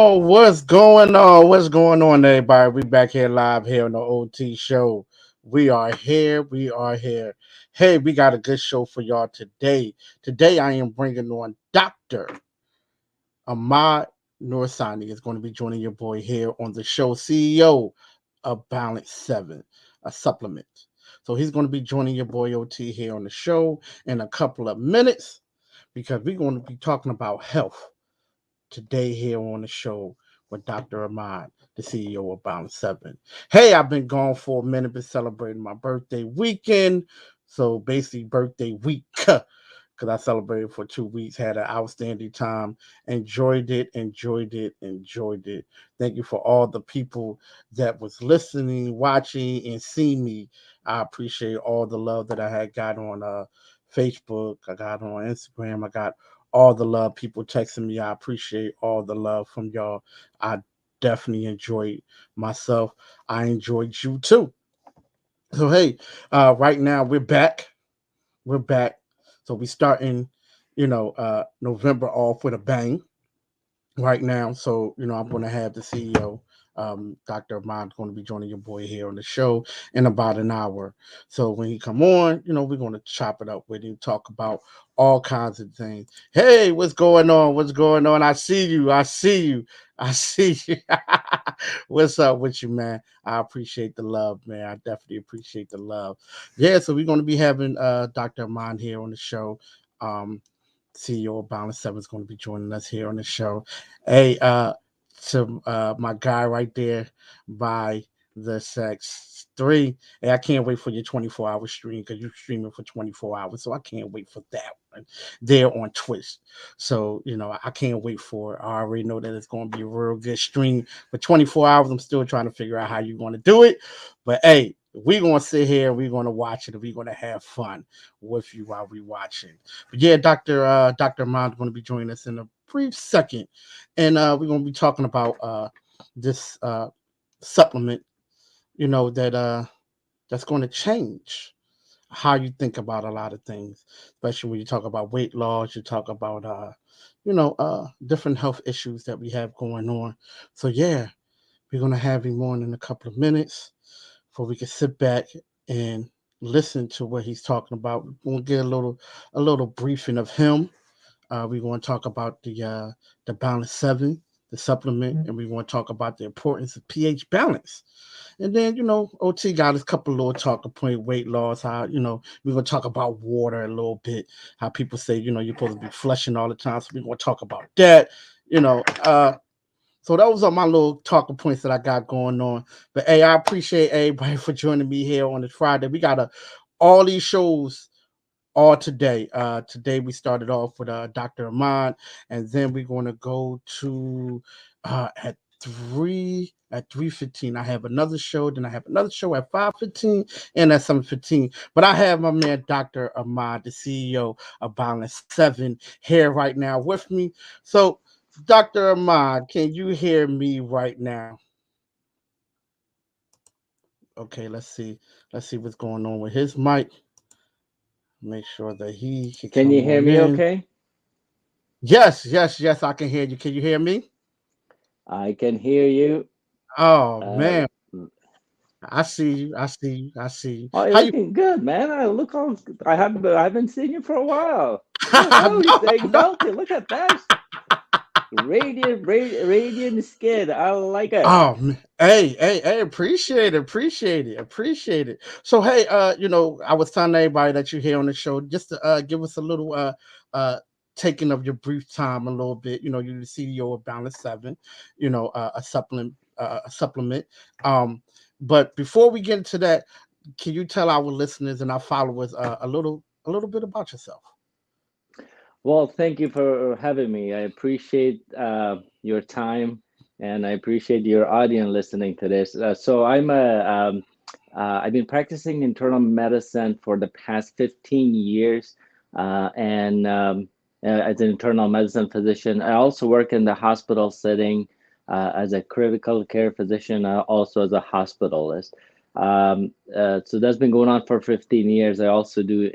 Oh, what's going on? What's going on, everybody? We back here live here on the OT show. We are here. We are here. Hey, we got a good show for y'all today. Today, I am bringing on Dr. Ahmad Nooristani is going to be joining your boy here on the show, CEO of Balance7, a supplement. So he's going to be joining your boy OT here on the show in a couple of minutes because we're going to be talking about health today here on the show with Dr. Ahmad, the CEO of Balance7. Hey, I've been gone for a minute, been celebrating my birthday weekend. So basically, birthday week. Because I celebrated for 2 weeks, had an outstanding time, enjoyed it, enjoyed it, enjoyed it. Thank you for all the people that was listening, watching, and seeing me. I appreciate all the love that I had got on Facebook, I got on Instagram, I got all the love, people texting me. I appreciate all the love from y'all. I definitely enjoyed myself. I enjoyed you too. So hey, right now we're back. We're back. So we starting, November off with a bang right now. So, I'm going to have the CEO, Dr. Ahmad, going to be joining your boy here on the show in about an hour. So when he come on, we're going to chop it up with him, talk about all kinds of things. Hey, what's going on? What's going on? I see you. I see you. I see you. What's up with you, man? I appreciate the love, man. I definitely appreciate the love. Yeah, so we're going to be having Dr. Ahmad here on the show. CEO of Balance7 is going to be joining us here on the show. Hey, to my guy right there by the sex three. Hey, I can't wait for your 24-hour stream because you're streaming for 24 hours. So I can't wait for that one there on Twitch. So, I can't wait for it. I already know that it's going to be a real good stream for 24 hours. I'm still trying to figure out how you're going to do it. But hey, we're going to sit here, we're going to watch it, and we're going to have fun with you while we're watching. But yeah, Dr. Ahmad is going to be joining us in a brief second. And we're going to be talking about this supplement, that's going to change how you think about a lot of things, especially when you talk about weight loss, you talk about different health issues that we have going on. So yeah, we're going to have him on in a couple of minutes before we can sit back and listen to what he's talking about. We're going to get a little briefing of him. We're going to talk about the Balance 7, the supplement, and we want to talk about the importance of pH balance. And then, OT got a couple little talking point, weight loss, how, we're going to talk about water a little bit, how people say, you're supposed to be flushing all the time. So we're going to talk about that, you know. So those are my little talking points that I got going on. But hey, I appreciate everybody for joining me here on this Friday. We got all these shows all today. Today we started off with Dr. Ahmad, and then we're going to go to at 3:15. I have another show, then I have another show at 5:15 and at 7:15. But I have my man Dr. Ahmad, the CEO of Balance7, here right now with me. So, Dr. Ahmad, can you hear me right now? Okay, let's see. Let's see what's going on with his mic. Make sure that he can Can you come hear on me in. okay? Yes, yes, yes, I can hear you. Can you hear me? I can hear you. Oh Uh, man, I see you. I see you. I see you. oh, you're How you? looking good, man. I look all, I haven't seen you for a while. Oh, you're No, staying no. healthy. Look at that. Radiant skin. I like it. Oh man. Hey, appreciate it, appreciate it, appreciate it. So hey, I was telling everybody that you're here on the show just to give us a little uh taking of your brief time a little bit. You're the CEO of Balance 7, a supplement. Um, but before we get into that, can you tell our listeners and our followers a little bit about yourself? Well, thank you for having me. I appreciate your time, and I appreciate your audience listening to this. I've been practicing internal medicine for the past 15 years, and as an internal medicine physician, I also work in the hospital setting as a critical care physician, also as a hospitalist. So that's been going on for 15 years. I also do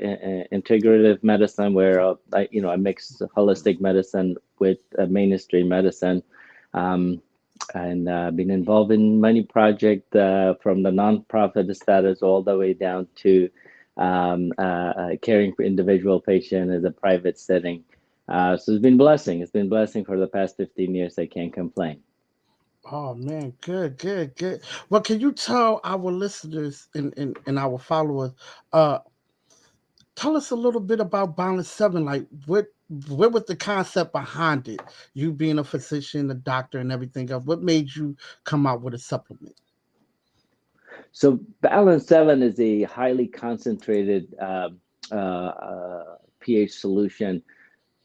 integrative medicine where I mix holistic medicine with mainstream medicine. Um, and been involved in many projects from the nonprofit status all the way down to caring for individual patient as a private setting. So it's been blessing. It's been blessing for the past 15 years. I can't complain. Oh man, good, good, good. Well, can you tell our listeners and our followers, uh, tell us a little bit about Balance 7? Like, what was the concept behind it? You being a physician, a doctor, and everything else. What made you come out with a supplement? So Balance 7 is a highly concentrated pH solution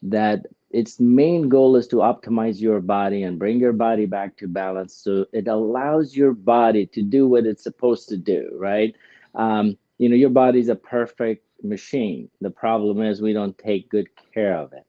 that its main goal is to optimize your body and bring your body back to balance. So it allows your body to do what it's supposed to do, right? Your body's a perfect machine. The problem is we don't take good care of it.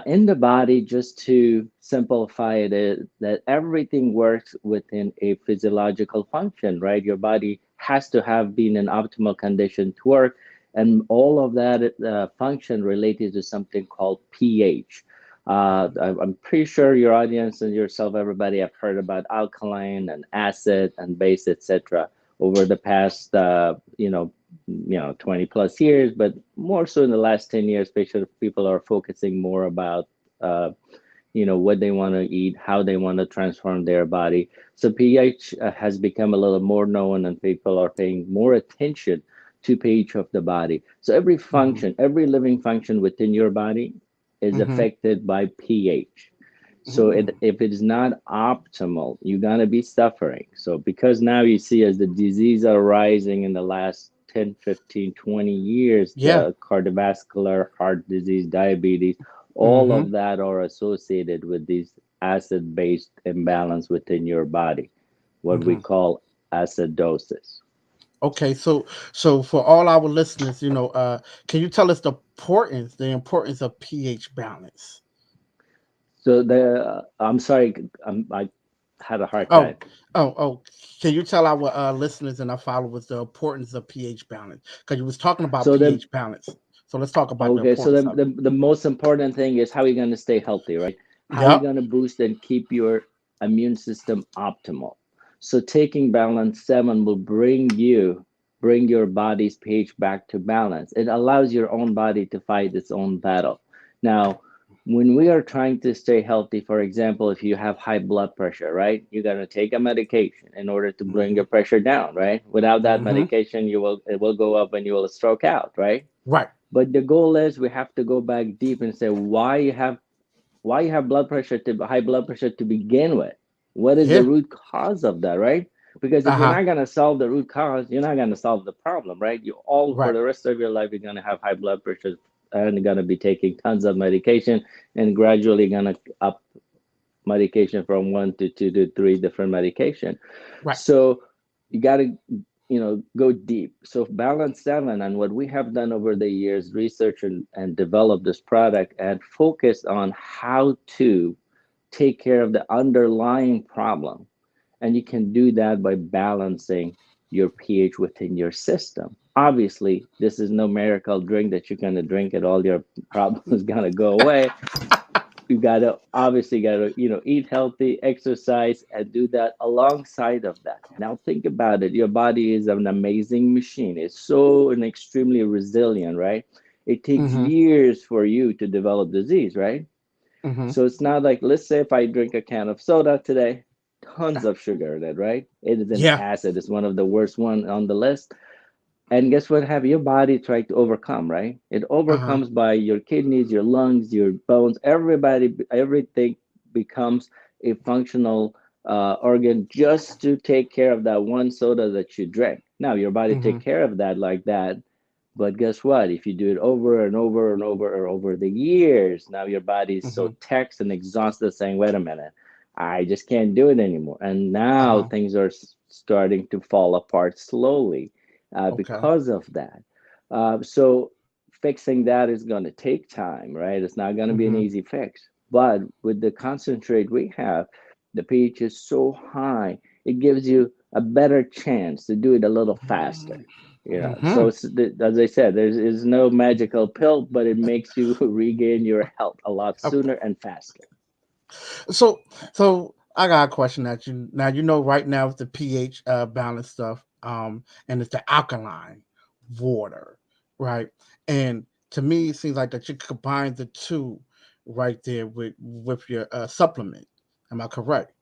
In the body, just to simplify it, is that everything works within a physiological function, right? Your body has to have been in optimal condition to work, and all of that function related to something called pH. I'm pretty sure your audience and yourself, everybody, have heard about alkaline and acid and base, etc. over the past, 20 plus years, but more so in the last 10 years, people are focusing more about, what they want to eat, how they want to transform their body. So pH has become a little more known, and people are paying more attention to pH of the body. So every Mm-hmm. function, every living function within your body is Mm-hmm. affected by pH. So Mm-hmm. if it is not optimal, you're gonna be suffering. So because now you see as the disease are rising in the last 10, 15, 20 years, Yeah. the cardiovascular, heart disease, diabetes, all Mm-hmm. of that are associated with these acid-based imbalance within your body, what we Mm-hmm. call acidosis. Okay, so for all our listeners, can you tell us the importance of pH balance? So I'm sorry, I had a hard Oh, time. oh. Can you tell our listeners and our followers the importance of pH balance? Because you was talking about So the pH balance, so let's talk about the Okay, so importance of it. the most important thing is how you're going to stay healthy, right? How you're Yep. going to boost and keep your immune system optimal. So taking balance 7 will bring your body's pH back to balance. It allows your own body to fight its own battle. Now, when we are trying to stay healthy, for example, if you have high blood pressure, right? You're going to take a medication in order to bring Mm-hmm. your pressure down, right? Without that Mm-hmm. medication, it will go up and you will stroke out, right? Right. But the goal is we have to go back deep and say why you have high blood pressure to begin with. What is the Yeah. root cause of that, right? Because Uh if you're huh. not gonna solve the root cause, you're not gonna solve the problem, right? You all for Right. the rest of your life you're gonna have high blood pressure and you're gonna be taking tons of medication and gradually gonna up medication from one to two to three different medication. Right. So you got to go deep. So Balance 7 and what we have done over the years, research and develop this product and focus on how to take care of the underlying problem. And you can do that by balancing your pH within your system. Obviously, this is no miracle drink that you're going to drink and all your problems going to go away. You gotta obviously gotta eat healthy, exercise, and do that alongside of that. Now think about it. Your body is an amazing machine. It's so and extremely resilient, right? It takes Mm-hmm. years for you to develop disease, right? Mm-hmm. So it's not like, let's say if I drink a can of soda today, tons of sugar in it, right? It is an Yeah. acid. It's one of the worst one on the list. And guess what? Have your body try to overcome, right? It Uh huh. overcomes by your kidneys, your lungs, your bones. Everything becomes a functional organ just to take care of that one soda that you drank. Now your body Mm-hmm. take care of that like that, but guess what? If you do it over and over and over or over the years, now your body is so Mm-hmm. taxed and exhausted, saying, "Wait a minute, I just can't do it anymore." And Uh now huh. things are starting to fall apart slowly Okay. because of that. So fixing that is going to take time, right? It's not going to be an Mm-hmm. easy fix. But with the concentrate we have, the pH is so high, it gives you a better chance to do it a little faster. Mm-hmm. So as I said, there is no magical pill, but it makes you regain your health a lot Okay. sooner and faster. So I got a question that you now you know right now it's the pH balance stuff, and it's the alkaline water, right? And to me, it seems like that you combine the two right there with your supplement. Am I correct?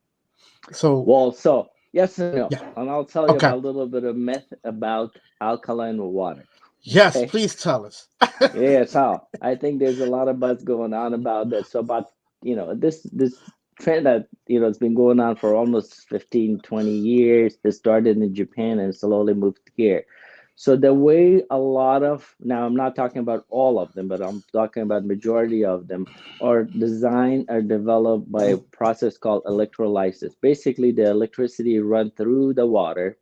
So Well, so yes and no. yeah, And I'll tell you okay, about a little bit of myth about alkaline water. yes, Okay. please tell us. Yeah, so I think there's a lot of buzz going on about this. So about, this trend that, it's been going on for almost 15, 20 years. It started in Japan and slowly moved here. So the way a lot of, now I'm not talking about all of them, but I'm talking about majority of them are designed or developed by a process called electrolysis. Basically, the electricity run through the water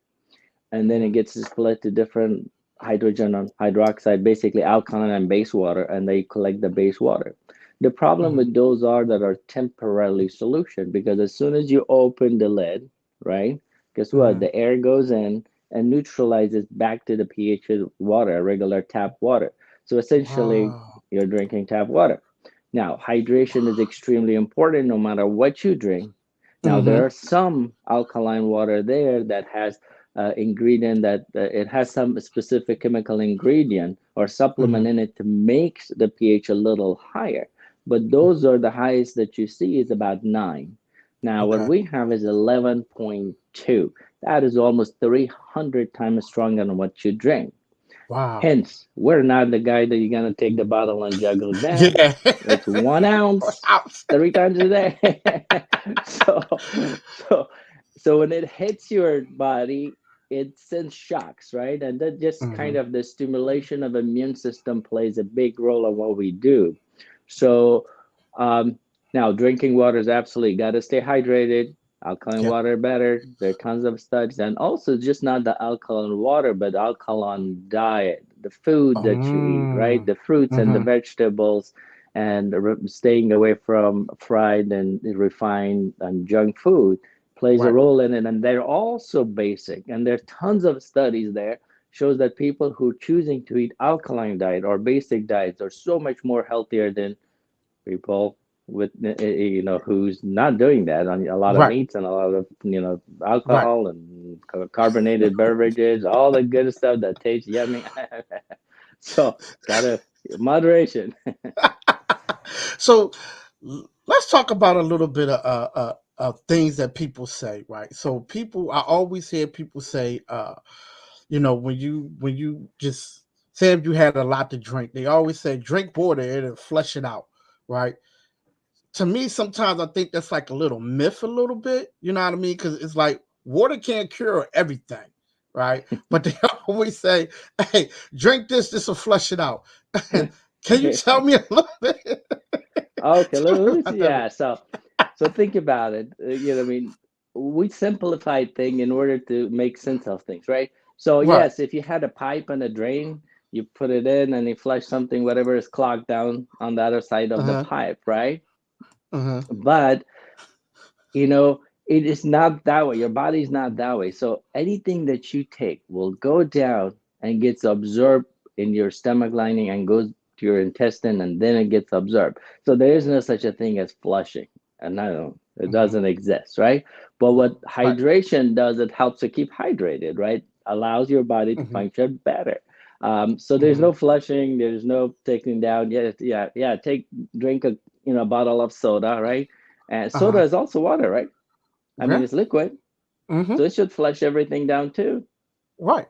and then it gets split to different hydrogen and hydroxide, basically alkaline and base water, and they collect the base water. The problem Mhm, with those are that are temporarily solution because as soon as you open the lid, right? Guess what? mhm. The air goes in and neutralizes back to the pH of water, regular tap water. So essentially, Wow. you're drinking tap water. Now, hydration is extremely important no matter what you drink. Now, there Mm-hmm. are some alkaline water there that has ingredient that it has some specific chemical ingredient or Mm-hmm. supplement in it to make the pH a little higher. But those are the highest that you see is about 9. Now, what Okay. we have is 11.2. That is almost 300 times stronger than what you drink. Wow. Hence, we're not the guy that you're gonna take the bottle and juggle it down. Yeah. It's 1 ounce Ouch. 3 times a day. so, so, so when it hits your body, it sends shocks, right? And that just kind Mm-hmm. of the stimulation of immune system plays a big role in what we do. So, um, now drinking water is absolutely got to stay hydrated. Alkaline Yeah. water better. There are tons of studies, and also just not the alkaline water, but alkaline diet, the food that you eat, right? Mm. The fruits and the Mm-hmm. vegetables, and staying away from fried and refined and junk food plays a Right. role in it. And they're also basic, and there are tons of studies there shows that people who are choosing to eat alkaline diet or basic diets are so much more healthier than people with who's not doing that on a lot of Right. meats and a lot of Right. alcohol and carbonated beverages, all the good stuff that tastes yummy. So gotta moderation. So let's talk about a little bit of things that people say, right? So people, I always hear people say, when you just say if you had a lot to drink, they always say drink water, it'll flush it out, right? To me, sometimes I think that's like a little myth, a little bit. You know what I mean? Because it's like water can't cure everything, right? But they always say, "Hey, drink this. This will flush it out." Can you tell me a little bit? Okay, Tell me let me see. about that. Yeah, so think about it. I mean, we simplify thing in order to make sense of things, right? So Right. yes, if you had a pipe and a drain, you put it in and you flush something, whatever is clogged down on the other side Uh of the huh. pipe, right? Uh huh. But it is not that way. Your body's not that way. So anything that you take will go down and gets absorbed in your stomach lining and goes to your intestine and then it gets absorbed. So there is no such a thing as flushing. And I don't, it Uh doesn't exist, right? But what Right. hydration does, it helps to keep hydrated, right? Allows your body to Uh function better. So there's huh. no flushing, there's no taking down. Yeah, yeah, yeah. Drink a bottle of soda, right? And Uh soda huh. is also water, right? I mean, Yeah. it's liquid, Mm-hmm. so it should flush everything down too. Right.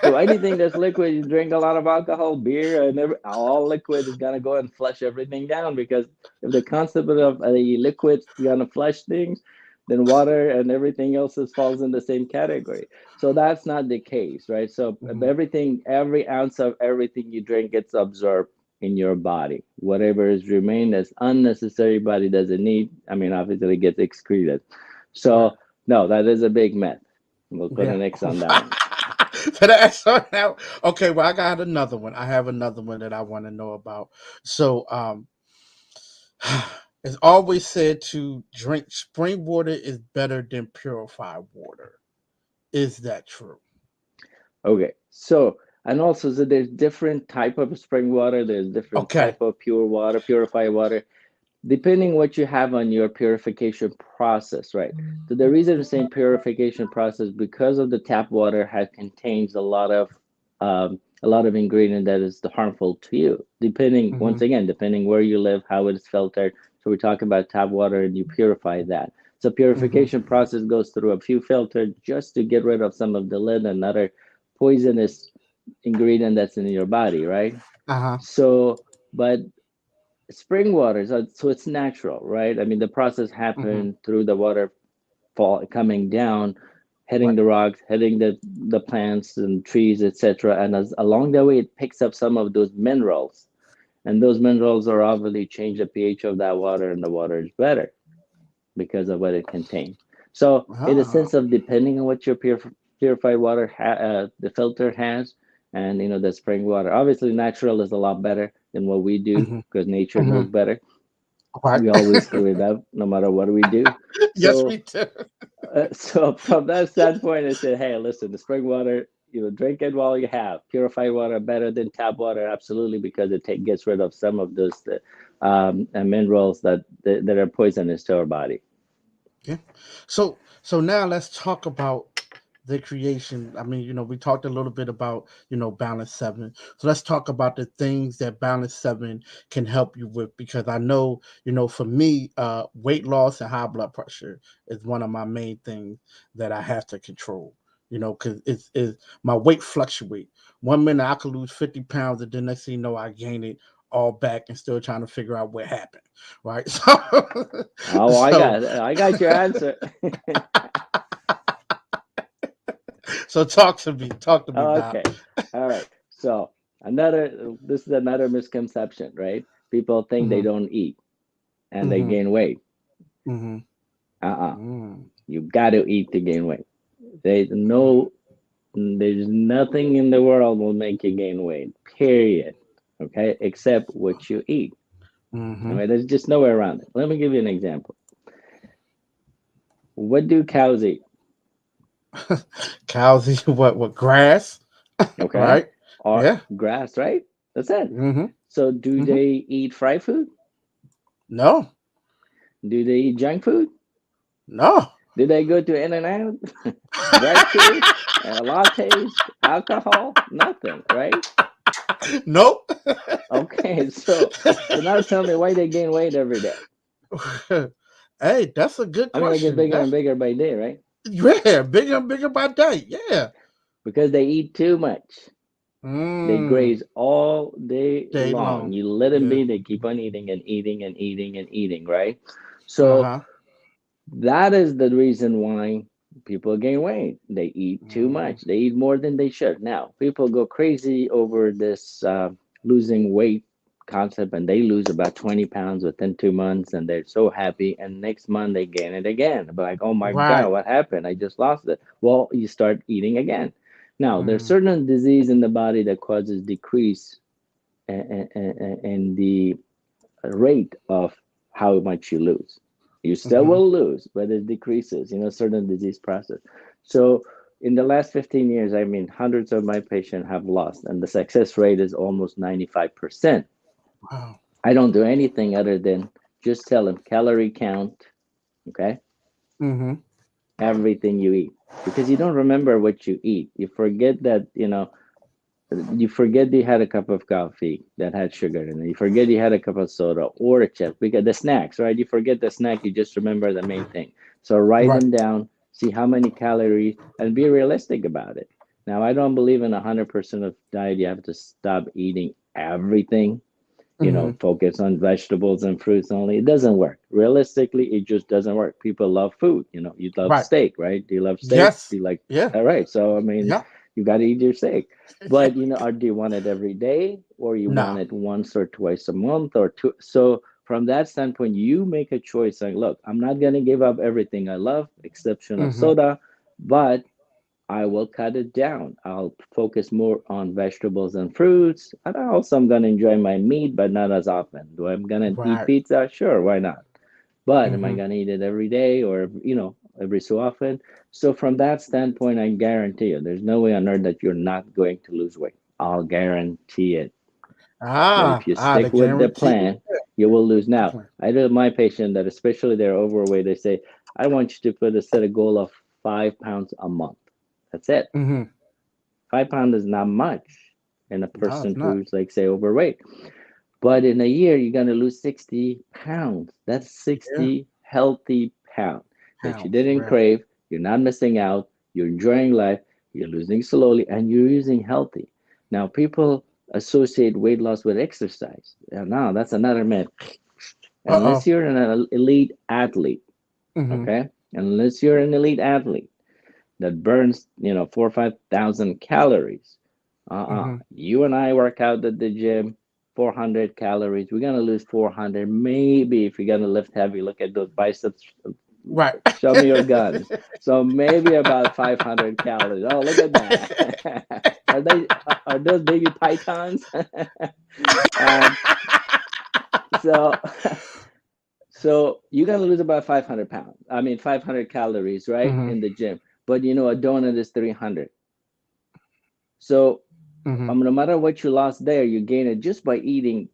So anything that's liquid, you drink a lot of alcohol, beer, and all liquid is gonna go and flush everything down because if the concept of a liquid is gonna flush things, then water and everything else falls in the same category. So that's not the case, right? So Mhm. everything, every ounce of everything you drink gets absorbed in your body. Whatever is remained as unnecessary, body doesn't need. I mean, obviously it gets excreted. Right. So no, that is a big myth. We'll put Yeah. an X on that one. So that's all now. Okay, well, I got another one. I have another one that I want to know about. So, it's always said to drink spring water is better than purified water. Is that true? Okay, so and also there's different type of spring water. There's different Okay. type of pure water, purified water. depending what you have on your purification process, right? So the reason I'm saying purification process, because of the tap water has contains a lot of ingredient that is harmful to you. Depending, Mm-hmm. once again, depending where you live, how it is filtered. So we talk about tap water and you purify that. So Mm-hmm. purification process goes through a few filters just to get rid of some of the lead and other poisonous ingredient that's in your body, right? Uh-huh. So, but spring water, so it's natural, right? I mean, the process Mm-hmm. happened through the water fall coming down, hitting Right. the rocks, hitting the plants and trees, etc. And as along the way, it picks up some of those minerals, and those minerals are obviously change the pH of that water, and the water is better because of what it contains. So, in a Ah. sense of depending on what your purified water the filter has, and the spring water, obviously natural is a lot better than what we do Mm-hmm. because nature Mm-hmm. knows better. Right. We always screw it up no matter what we do. Yes, So we do. so from that standpoint, I said, hey, listen, the spring water, drink it while you have. Purified water better than tap water, absolutely, because gets rid of some of those minerals that are poisonous to our body. Yeah. So now let's talk about the creation. I mean, we talked a little bit about, Balance 7. So let's talk about the things that Balance 7 can help you with, because I know, for me, weight loss and high blood pressure is one of my main things that I have to control. Because it's my weight fluctuate. One minute I could lose 50 pounds, and then next thing you know, I gain it all back and still trying to figure out what happened. Right. Oh, I So got your answer. so talk to me about. Okay. All right. So this is another misconception, right? People think they Mhm, don't eat and they mhm, gain weight. mhm, Uh-uh. mm, You got to eat to gain weight. There's mm, no, there's nothing in the world will make you gain weight, period. Okay, except what you eat. All mhm. right, there's just no way around it. Let me give you an example. What do cows eat? Cows eat what grass, Okay, right? or Yeah. grass, right? That's it. Mhm, So, do mhm. they eat fried food? No, Do they eat junk food? no. Do they go to In and Out, drive through, lattes, alcohol? Nothing, right? Nope. Okay, so now tell me why they gain weight every day. Hey, that's a good I mean, they get question. bigger and That's bigger by day, right? yeah, bigger and bigger by day. Yeah. Because they eat too much. They Mm, graze all day day long. long. You let them Yeah. be, they keep on eating and eating and eating and eating, right? Uh So huh. that is the reason why people gain weight. They eat too Mm, much. They eat more than they should. Now, people go crazy over this losing weight concept, and they lose about 20 pounds within 2 months, and they're so happy. And next month they gain it again. But like, oh my God, right. what happened? I just lost it. Well, you start eating again. Now, there's Mm, certain disease in the body that causes decrease in the rate of how much you lose. You still mhm. will lose, but it decreases, certain disease process. So in the last 15 years, I mean, hundreds of my patients have lost, and the success rate is almost 95%. Wow. I don't do anything other than just tell them calorie count, okay? Mhm. Everything you eat. Because you don't remember what you eat. You forget that, you forget you had a cup of coffee that had sugar in it. You forget you had a cup of soda or a chip because the snacks, right? You forget the snack, you just remember the main thing. So write Right. them down, see how many calories, and be realistic about it. Now, I don't believe in 100% of diet. You have to stop eating everything. Mhm. Focus on vegetables and fruits only. It doesn't work. Realistically, it just doesn't work. People love food. You love Right. steak, right? Do you love steak? Yes. Do you like, Yeah. all right. So, I mean, Yeah. you got to eat your steak. Yeah. But, do you want it every day or you want No. it once or twice a month or two? So, from that standpoint, you make a choice like, look, I'm not going to give up everything I love, exception of Mhm. soda, but I will cut it down. I'll focus more on vegetables and fruits. And also, I'm going to enjoy my meat, but not as often. Do I'm going to eat Right. pizza? Sure, why not? But am I Mhm. going to eat it every day or, every so often? So, from that standpoint, I guarantee you, there's no way on earth that you're not going to lose weight. I'll guarantee it. But if you The stick with the guarantee. plan, Yeah. You will lose. Now, Definitely. I do my patient that, especially they're overweight, they say, I want you to put a set a goal of 5 pounds a month. That's it. Mm-hmm. 5 pounds is not much in a No, it's person not. who's like say overweight. But in a year, you're gonna lose 60 pounds. That's Yeah. 60 healthy pounds that you Pounds. didn't Real. crave. You're not missing out. You're enjoying life. You're losing slowly, and you're using healthy. Now, people associate weight loss with exercise. No, that's another myth. Unless Uh-oh. you're an elite athlete, Mm-hmm. okay? Unless you're an elite athlete that burns, 4 or 5 thousand calories. Mm-hmm. You and I work out at the gym, 400 calories. We're gonna lose 400. Maybe if you're gonna lift heavy, look at those biceps. Right. Show me your guns. So maybe about 500 calories. Oh, look at that. Are those baby pythons? um, so So you're gonna lose about 500 pounds. I mean, 500 calories, right, Mm-hmm. in the gym. But a donut is 300. So Mm-hmm. no matter what you lost there, you gain it just by eating,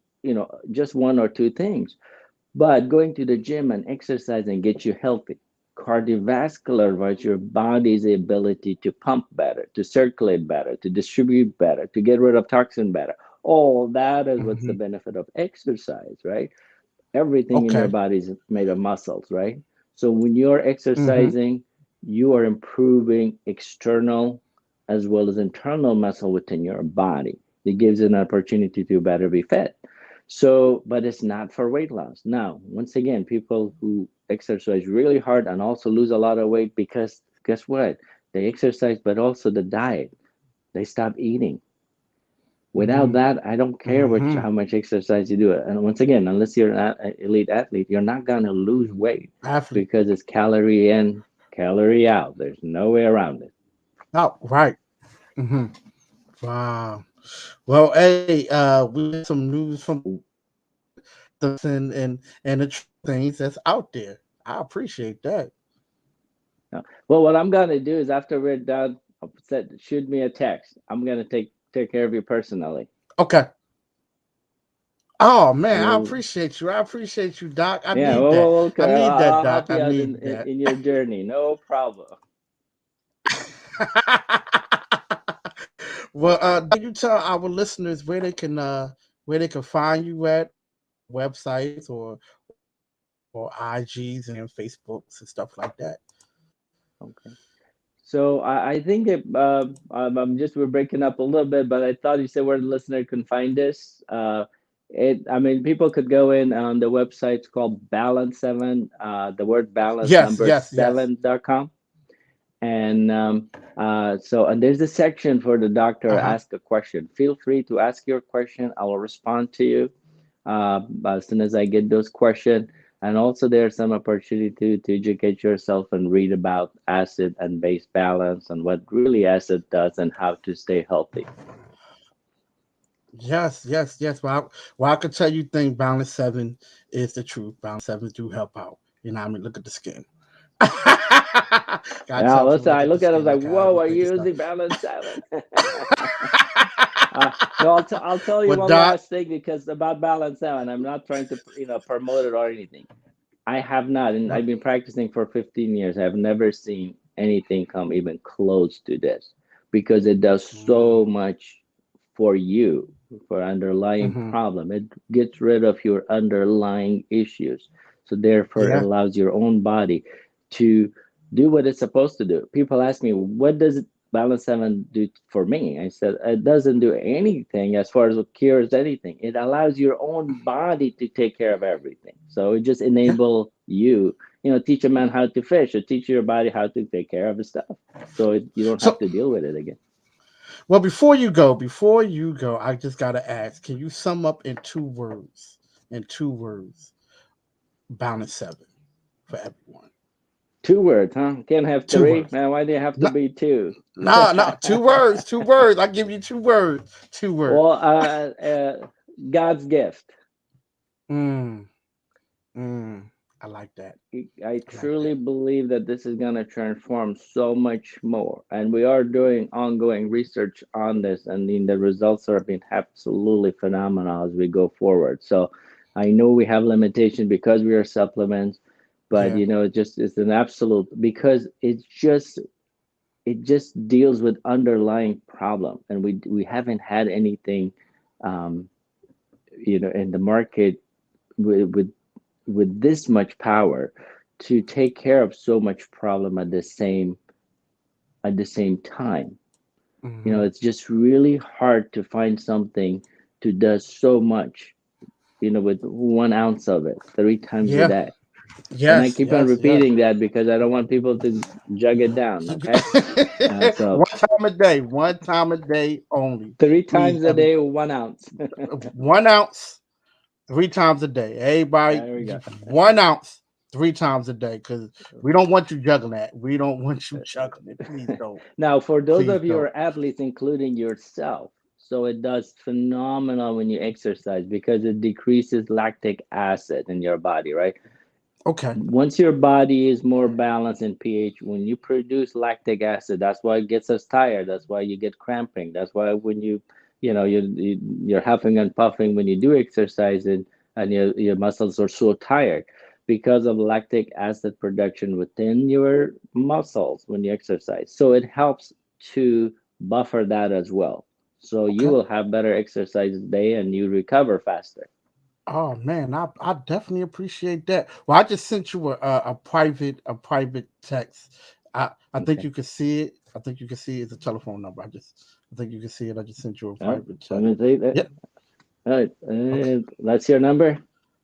just one or two things. But going to the gym and exercising gets you healthy. Cardiovascular, right, your body's ability to pump better, to circulate better, to distribute better, to get rid of toxin better. All that is what's the Mm-hmm. benefit of exercise, right? Everything in your Okay. body is made of muscles, right? So when you're Mm-hmm. exercising, you are improving external as well as internal muscle within your body. It gives you an opportunity to better be fit. So, but it's not for weight loss. Now, once again, people who exercise really hard and also lose a lot of weight because guess what? They exercise, but also the diet. They stop eating. Without Mm-hmm. that, I don't care Mm-hmm. how much exercise you do. And once again, unless you're an elite athlete, you're not gonna lose weight Athlete. because it's calorie in, calorie out. There's no way around it. Oh, right. Mm-hmm. Wow. Well, hey, we got some news from the and the things that's out there. I appreciate that. Well, what I'm gonna do is after we're done, shoot me a text. I'm gonna take care of you personally, Okay. Oh man, and I we'll appreciate you. I appreciate you, Doc. I yeah, need that. okay. I need that, I'll Doc. help I you out need in, that. in your journey. No problem. Well, can you tell our listeners where they can find you at websites or IGs and Facebooks and stuff like that? Okay. So I think I'm just we're breaking up a little bit, but I thought you said where the listener can find this. I mean, people could go in on the website. It's called Balance 7. The word balance Yes, number yes, yes. 7.com. And there's a section for the doctor Uh-huh. ask a question. Feel free to ask your question. I will respond to you as soon as I get those questions. And also, there's some opportunity to educate yourself and read about acid and base balance and what really acid does and how to stay healthy. Yes, yes, yes. Well, I could tell you think Balance 7 is the truth. Balance 7 do help out. You know what I mean? Look at the skin. Gotta Yeah, tell people listen, look I at the look at it, I skin, was like, look how whoa, are everything you is stuff. using Balance 7? No, I'll tell you But one Doc, last thing because about Balance 7, I'm not trying to promote it or anything. I have not, and I've been practicing for 15 years. I've never seen anything come even close to this because it does so mm, much for you, for underlying hmm, problem. It gets rid of your underlying issues. So therefore, it yeah. allows your own body to do what it's supposed to do. People ask me, what does Balance 7 do for me? I said, it doesn't do anything as far as it cures anything. It allows your own body to take care of everything. So it just Yeah. enable you, teach a man how to fish or teach your body how to take care of his stuff. So you don't have So, to deal with it again. well, before you go, I just gotta ask: can you sum up in 2 words? In 2 words, Balance 7 for everyone. 2 words, huh? Can't have Two three? words. Man, why do you have to No, be two? no, no. 2 words. 2 words. I give you 2 words. 2 words. Well, God's gift. Mm, mm. I like that. I I like truly that. believe that this is going to transform so much more. And we are doing ongoing research on this, and the results are being absolutely phenomenal as we go forward. So I know we have limitation because we are supplements, but Yeah. it just is an absolute because it just deals with underlying problem, and we haven't had anything, um, in the market with, with this much power to take care of so much problem at the same time. Hmm. It's just really hard to find something to does so much, with 1 ounce of it 3 times a Yeah. day. And I Yes. keep on Yes. Yes. repeating that because I don't want people to jug it down. Okay. So One time a day. One time a day only. three Please, times a day, everybody. 1 ounce. 1 ounce 3 times a day. Everybody, There we go. just 1 ounce 3 times a day, because we don't want you juggling that. We don't want you juggling it. Please don't. Now, for those Please of don't. your athletes, including yourself, so it does phenomenal when you exercise because it decreases lactic acid in your body, right? Okay. Once your body is more balanced in pH, when you produce lactic acid, that's why it gets us tired. That's why you get cramping. That's why when you're huffing and puffing when you do exercise, and your muscles are so tired because of lactic acid production within your muscles when you exercise. So it helps to buffer that as well. So you Okay. will have better exercise day and you recover faster. Oh man, I definitely appreciate that. Well, I just sent you a private text. I think Okay. you can see it. I think you can see it's a telephone number. I think you can see it. I just sent you a Oh, private let text. me take that. Yep. All right, Okay. that's your number.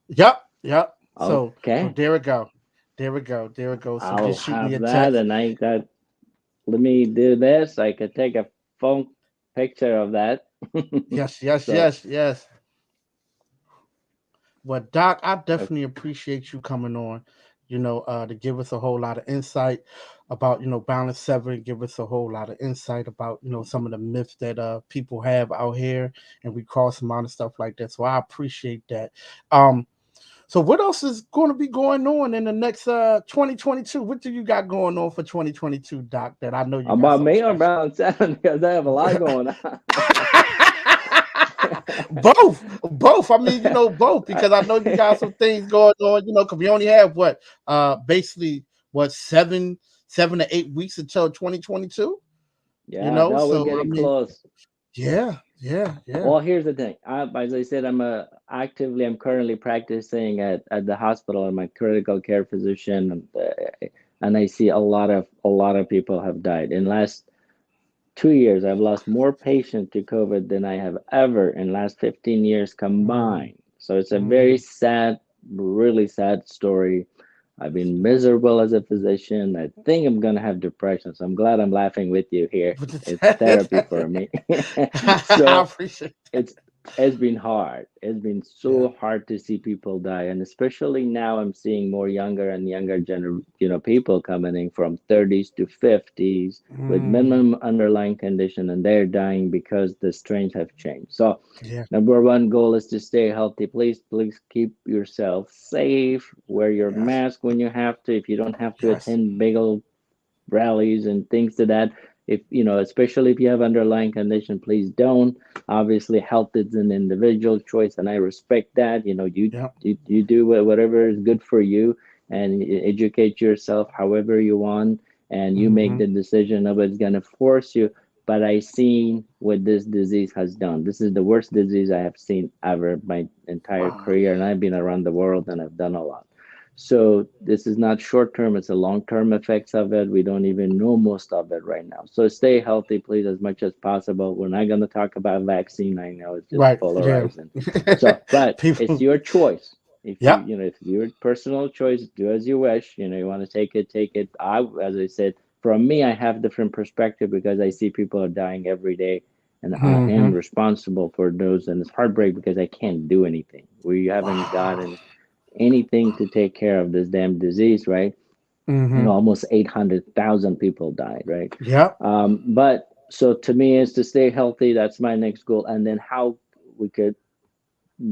Yep. Yep. So Okay, there we go. There we go. There we go. So I'll just shoot me have a that, text. and I got. Let me do this. I could take a phone picture of that. Yes, yes, So, yes, yes. Well, Doc, I uh, definitely appreciate you coming on, to give us a whole lot of insight about, Balance 7, give us a whole lot of insight about, some of the myths that people have out here, and we cross them out and stuff like that. So I appreciate that. Um, so what else is going to be going on in the next 2022? What do you got going on for 2022, Doc, that I know you got about something me or special? balance 7 because I have a lot going on. Both. I mean, both, because I know you got some things going on. Because we only have basically what, 7 to 8 weeks until 2022. Yeah, no, we're So I getting mean, close. yeah, yeah, yeah. Well, here's the thing. As I said, I'm currently practicing at the hospital. I'm a critical care physician, and I see a lot of people have died in last 2 years. I've lost more patients to COVID than I have ever in last 15 years Mm, combined. So it's a very mm, sad, really sad story. I've been miserable as a physician. I think I'm gonna have depression. So I'm glad I'm laughing with you here. It's therapy for me. I So appreciate that. it's it's been hard. It's been Yeah. so hard to see people die, and especially now I'm seeing more younger and younger people coming in from 30s to 50s with Mm, minimum underlying condition, and they're dying because the strains have changed. So yeah. number one goal is to stay healthy. Please keep yourself safe. Wear your Yes. mask when you have to. If you don't have to Yes. attend big old rallies and things to that, if especially if you have underlying condition, please don't. Obviously health is an individual choice, and I respect that. Yep. You do whatever is good for you, and educate yourself however you want, and you make Hmm. the decision. Nobody's going to force you. But I seen what this disease has done. This is the worst disease I have seen ever my entire Oh, career, and I've been around the world and I've done a lot. So this is not short term, it's a long term effects of it. We don't even know most of it right now. So stay healthy, please, as much as possible. We're not going to talk about vaccine. I know it's just right. Yeah. polarizing. So, but it's People. your choice. If Yep. if your personal choice, do as you wish. You want to take it, take it. As I said, from me, I have different perspective because I see people are dying every day, and I am Hmm. responsible for those. And it's heartbreak because I can't do anything. We haven't Wow. gotten anything to take care of this damn disease, right? Hmm. Almost 800,000 people died, right? Yep. But so to me, is to stay healthy. That's my next goal. And then how we could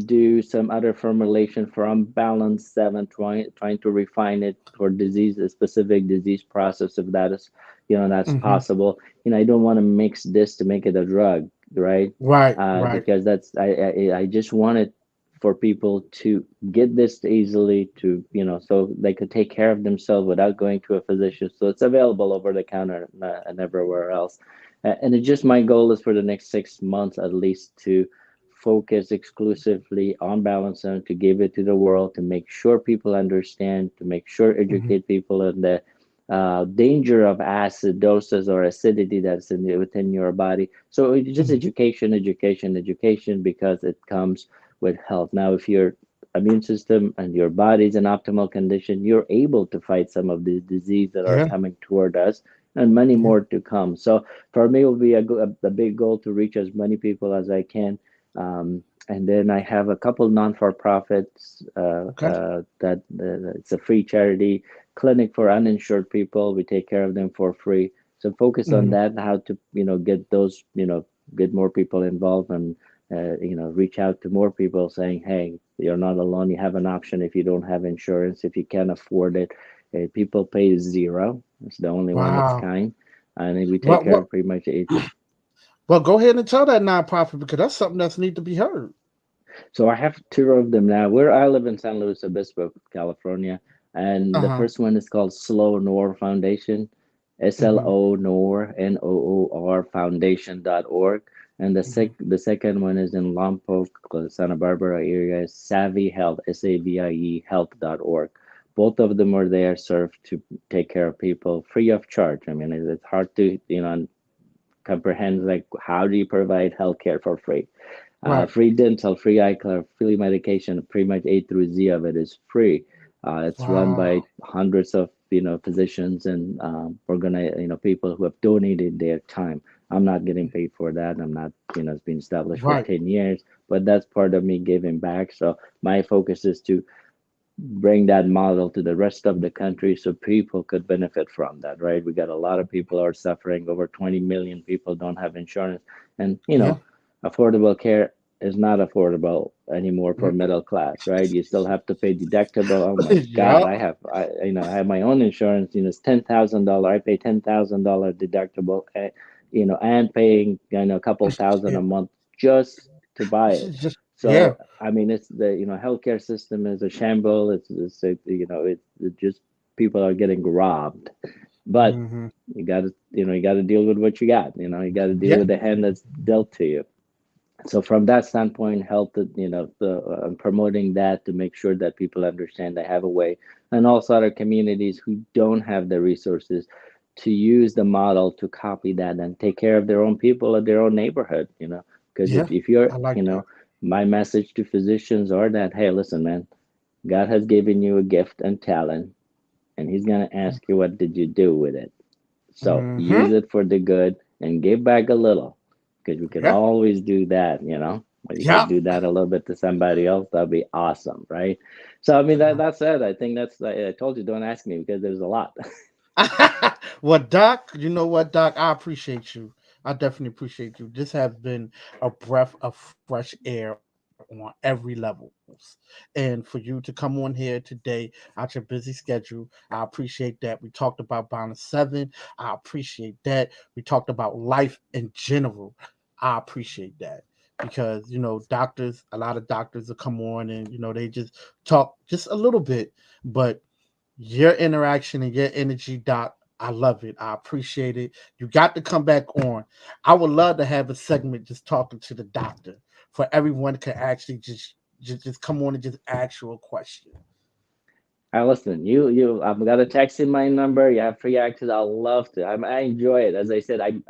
do some other formulation from Balance 7, trying to refine it for disease, a specific disease process, if that is, that's Hmm. possible. I don't want to mix this to make it a drug, right? Right. Right. Because that's I just want it for people to get this easily to, so they could take care of themselves without going to a physician. So it's available over the counter and everywhere else. And it's just my goal is for the next 6 months at least to focus exclusively on balance and to give it to the world, to make sure people understand, to make sure Hmm. educate people on the danger of acidosis or acidity that's within your body. So it's just Hmm. education, education, education, because it comes with health. Now, if your immune system and your body's in optimal condition, you're able to fight some of these diseases that are Yeah. coming toward us and many Yeah. more to come. So for me, it will be a big goal to reach as many people as I can. And then I have a couple non-for-profits Okay. that it's a free charity clinic for uninsured people. We take care of them for free. So focus on Hmm. that, how to, get those, get more people involved and, reach out to more people saying, hey, you're not alone. You have an option if you don't have insurance, if you can't afford it. People pay zero. It's the only one its Wow. kind. And we take What? care What? of pretty much it. Well, go ahead and tell that nonprofit because that's something that's need to be heard. So I have two of them now. Where I live in San Luis Obispo, California, and Uh the huh. first one is called Slow Noor Foundation, Hmm. SLO Noor Foundation.org, and Hmm. the second one is in Lompoc, Santa Barbara area, is Savvy Health, SAVIE Health.org. Both of them are there served to take care of people free of charge. I mean, it's hard to comprehend like how do you provide healthcare for free? Right. Free dental, free eye care, free medication, pretty much A through Z of it is free. It's run by Wow. hundreds of physicians and people who have donated their time. I'm not getting paid for that. I'm not it's been established for Right. 10 years, but that's part of me giving back. So my focus is to bring that model to the rest of the country so people could benefit from that, right? We got a lot of people are suffering. Over 20 million people don't have insurance. And, Yeah. affordable care is not affordable anymore for Mm. middle class, right? You still have to pay deductible. Oh my God, Yeah. I have my own insurance, it's $10,000. I pay $10,000 deductible, and paying, a couple thousand Yeah. a month just to buy This it. is just yeah. So I mean, it's the healthcare system is a shamble. It's just people are getting robbed. But Hmm. you got to deal with what you got. You got to deal Yeah. with the hand that's dealt to you. So from that standpoint, help it, the promoting that to make sure that people understand they have a way, and also other communities who don't have the resources to use the model to copy that and take care of their own people or their own neighborhood. Because Yeah. if you're, I like that. my message to physicians are that, hey, listen, man, God has given you a gift and talent, and He's gonna ask you what did you do with it. So Hmm. use it for the good and give back a little, because we could Yeah. always do that, When you could Yeah. do that a little bit to somebody else, that'd be awesome, right? So I mean that's it. I think that's I told you don't ask me because there's a lot. Well, Doc, you know what, Doc? I appreciate you. I definitely appreciate you. This has been a breath of fresh air on every levels. And for you to come on here today out your busy schedule, I appreciate that. We talked about Balance 7. I appreciate that. We talked about life in general. I appreciate that. Because, doctors, a lot of doctors will come on and, they just talk just a little bit. But your interaction and your energy, Doc, I love it. I appreciate it. You got to come back on. I would love to have a segment just talking to the doctor for everyone can actually just come on and just ask you a question. Listen, I've got a text in my number. You have free access. I love to. I enjoy it. As I said, I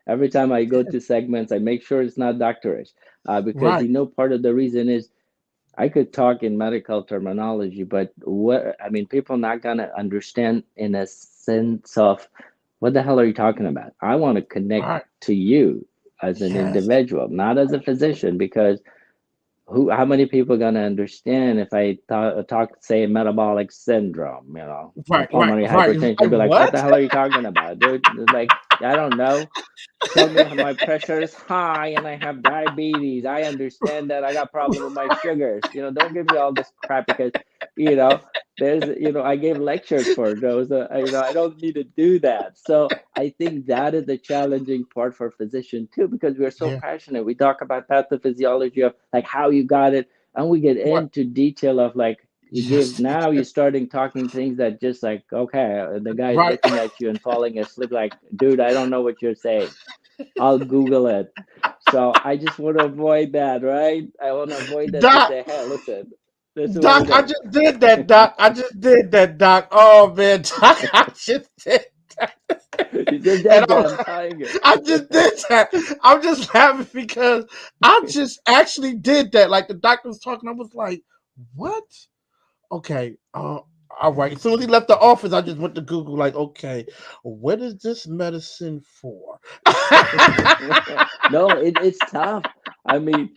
every time I go to segments, I make sure it's not doctorish, because Right. part of the reason is I could talk in medical terminology, but what I mean, people not gonna understand in a sense of what the hell are you talking about? I want to connect Right. to you as an Yes. individual, not as a physician, because how many people are gonna understand if I talk say metabolic syndrome, or Right. Right. pulmonary Right. hypertension? Like Be like, what what? the hell are you talking about, dude? Like, I don't know. Tell me my pressure is high and I have diabetes. I understand that I got problem with my sugars. Don't give me all this crap, because you know I gave lectures for those. I don't need to do that. So I think that is the challenging part for physician too, because we're so Yeah. passionate. We talk about pathophysiology of like how you got it. and we get What? into detail of like you give Yes. now you're starting talking things that just like okay, the guy is Right. looking at you and falling asleep like, dude, I don't know what you're saying. I'll Google it. So I just want to avoid that, right? I want to avoid that to Doc, say, hey, listen, this is what Doc, it I is. just did that, Doc. I just did that, Doc. Oh man, Doc, I just did that. You just And did that, I'm telling you. I just did that. I'm just laughing because I just actually did that. Like the doctor was talking, I was like, "What? Okay, all right." As soon as he left the office, I just went to Google. Like, okay, what is this medicine for? No, it's tough. I mean,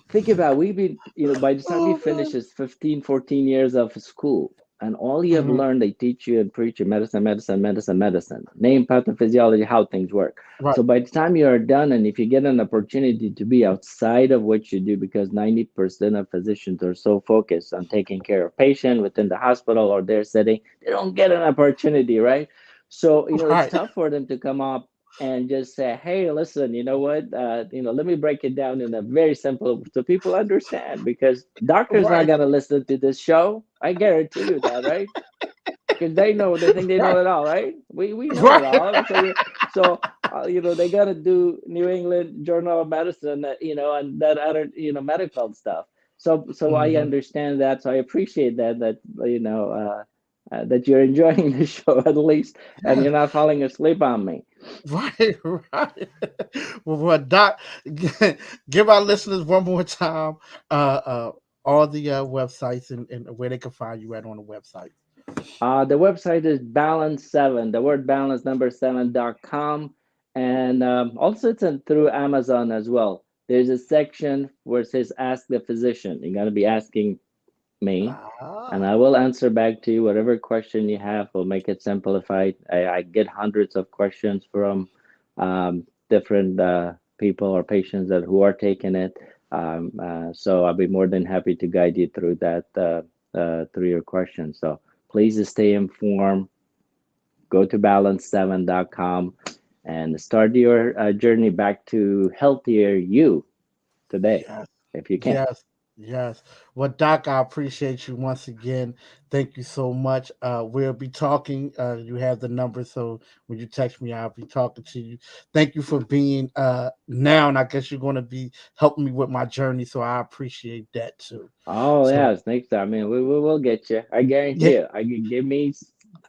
think about it, we've been, by the time you Oh finish man. is 15, 14 years of school, and all you have Mhm. learned, they teach you and preach you medicine, medicine, medicine, medicine, name, pathophysiology, how things work. Right, So by the time you are done, and if you get an opportunity to be outside of what you do, because 90% of physicians are so focused on taking care of patient within the hospital or their setting, they don't get an opportunity, right? So, it's right, tough for them to come up and just say, hey, listen, you know what? Let me break it down in a very simple so people understand because doctor's not right, gonna listen to this show. I guarantee you that, right? Because they think they know right, it all, right? We know it right, all. They gotta do New England Journal of Medicine, and that other medical stuff. So I Mhm. understand that. So I appreciate that you're enjoying the show at least, and Yeah. you're not falling asleep on me. Right, right. Well, Doc, give our listeners one more time all the websites and where they can find you at on the website. The website is balance7, the word balance number 7.com. And also it's through Amazon as well. There's a section where it says ask the physician. You're going to be asking me, and I Ah, will answer back to you whatever question you have. We'll make it simplified. I get hundreds of questions from different people or patients who are taking it. So I'll be more than happy to guide you through that, through your questions. So please stay informed. Go to balance7.com and start your journey back to healthier you today, yes, if you can. yes, yes. Well, Doc, I appreciate you once again. Thank you so much. We'll be talking. You have the number, so when you text me, I'll be talking to you. Thank you for being now, and I guess you're going to be helping me with my journey, so I appreciate that too. Oh So, yes, next time. I mean, we will get you. I guarantee yeah. you. I can give me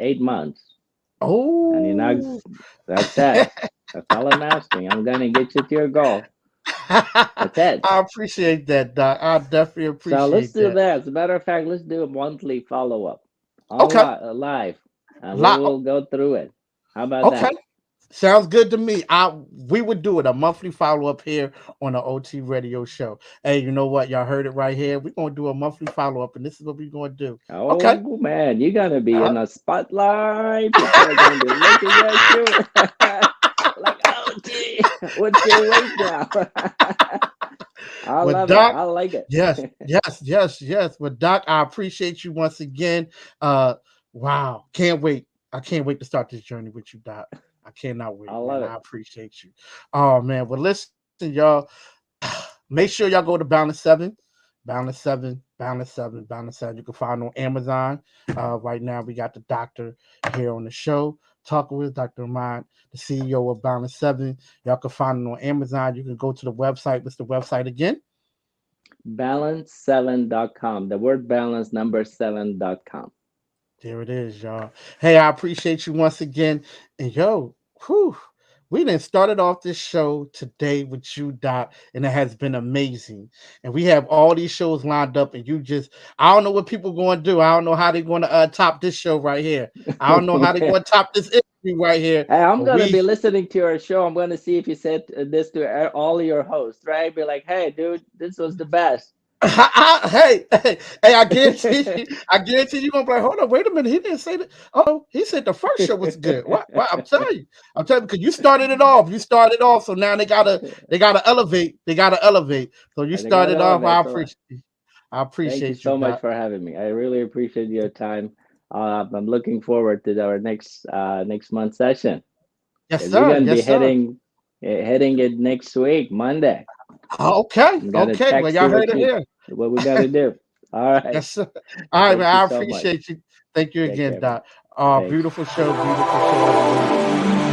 8 months, and you're not. Oh. That's it. That's all I'm asking. I'm gonna get you to your goal. I That's it. appreciate that, Doc. I definitely So let's appreciate do that. that. As a matter of fact, let's do a monthly follow up Okay. live, and we Lot. will go through it. How about Okay. that? Sounds good to me. We would do it a monthly follow up here on the OT Radio Show. Hey, you know what? Y'all heard it right here. We're gonna do a monthly follow up, and this is what we're gonna do. Okay. Oh man, you're gonna be All in a spotlight. People are gonna be looking at you like, oh gee, what's your weight now? I With love it. Doc, I like it. yes, yes, yes, yes. With Doc, I appreciate you once again. Uh, wow, can't wait. I can't wait to start this journey with you, Doc. I cannot I wait, man. love I it. appreciate you. Oh man, well listen, y'all. Make sure y'all go to Balance7. You can find on Amazon. Right now, we got the doctor here on the show talking with Dr. Ahmad, the CEO of Balance7. Y'all can find it on Amazon. You can go to the website. What's the website again? Balance7.com. The word balance number 7.com. There it is, y'all. Hey, I appreciate you once again. And yo, whew, we done started off this show today with you, Doc, and it has been amazing. And we have all these shows lined up, and I don't know what people going to do. I don't know how they're going to top this show right here. I don't know how they're going to top this interview right here. Hey, I'm But gonna we be listening to your show. I'm gonna see if you said this to all your hosts, right? Be like, hey, dude, this was the best. hey, I guarantee you gonna be like, hold on, wait a minute, he didn't say that. Oh, he said the first show was good. What? What? I'm telling you, because you started it off. You started off, so now they gotta elevate. They gotta elevate. So you And they got started all of off. it. So I thank you appreciate you, so much Doc. for having me. I really appreciate your time. I'm looking forward to our next month session Yes, because we're sir. gonna be Yes, sir. heading it next week, Monday. Okay, I'm gonna okay. Well, text y'all you heard what it you here. what we got to do. All right. Yes, sir. All right, man. Thank you I so much. appreciate you. Thank you Take again, care, man. Doc. Thanks. Beautiful show, everyone.